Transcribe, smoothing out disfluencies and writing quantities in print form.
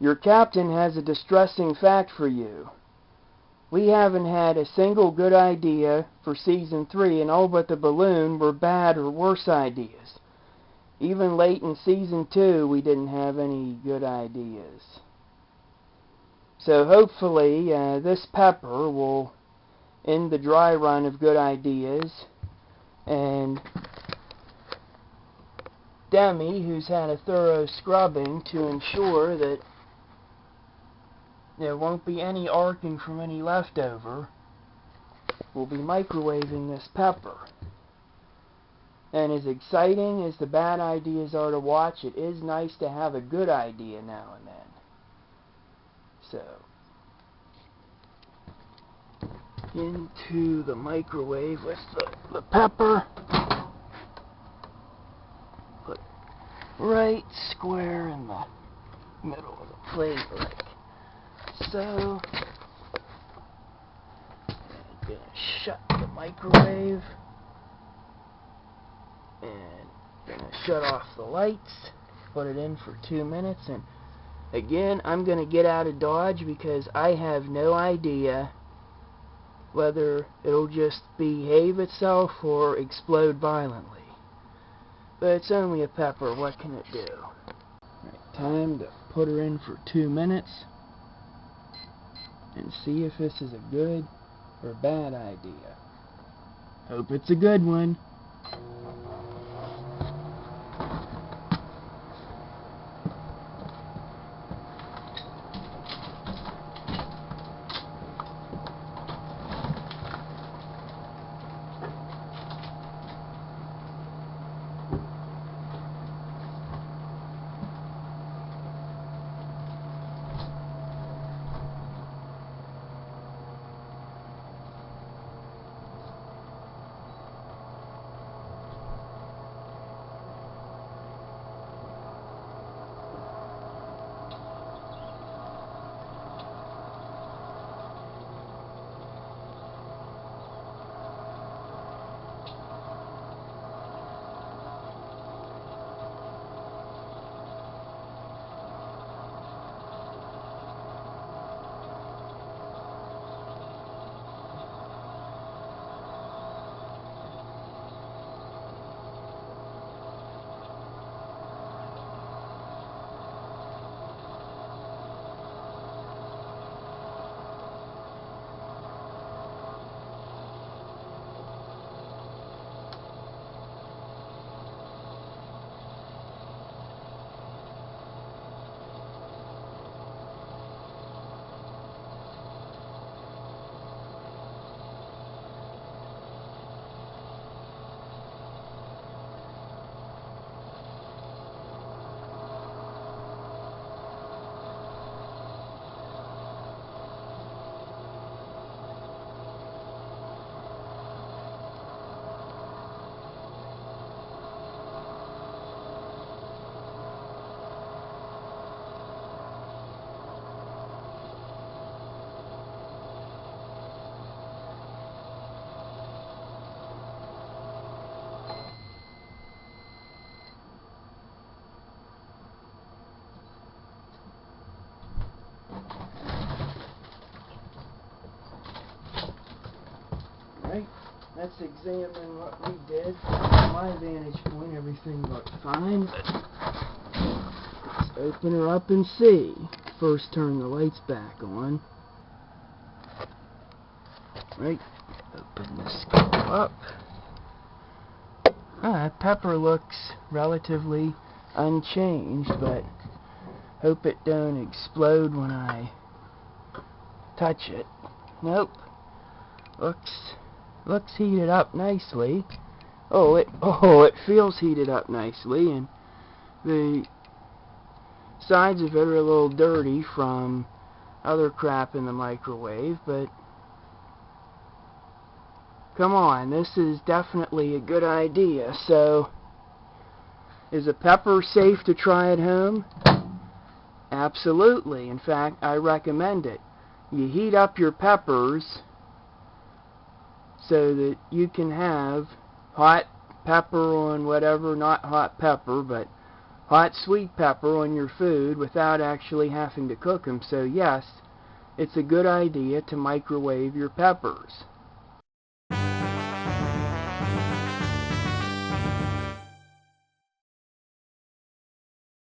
Your captain has a distressing fact for you. We haven't had a single good idea for Season 3, and all but the balloon were bad or worse ideas. Even late in Season 2, we didn't have any good ideas. So hopefully, this pepper will end the dry run of good ideas, and Demi, who's had a thorough scrubbing to ensure that there won't be any arcing from any leftover, will be microwaving this pepper. And as exciting as the bad ideas are to watch, it is nice to have a good idea now and then. So, into the microwave with the pepper. Put right square in the middle of the plate like so. And gonna shut the microwave. And gonna shut off the lights. Put it in for 2 minutes. And again, I'm gonna get out of Dodge because I have no idea whether it'll just behave itself or explode violently. But it's only a pepper, what can it do? Right, time to put her in for 2 minutes and see if this is a good or bad idea. Hope it's a good one. Right, let's examine what we did. From my vantage point, everything looked fine, but let's open her up and see. First, turn the lights back on. Right, open the scope up. Pepper looks relatively unchanged, but hope it don't explode when I touch it. Nope. Looks heated up nicely. It feels heated up nicely, and the sides of it are a little dirty from other crap in the microwave, but come on, this is definitely a good idea. So, is a pepper safe to try at home? Absolutely. In fact, I recommend it. You heat up your peppers so that you can have hot pepper on whatever, not hot pepper, but hot sweet pepper on your food without actually having to cook them. So yes, it's a good idea to microwave your peppers.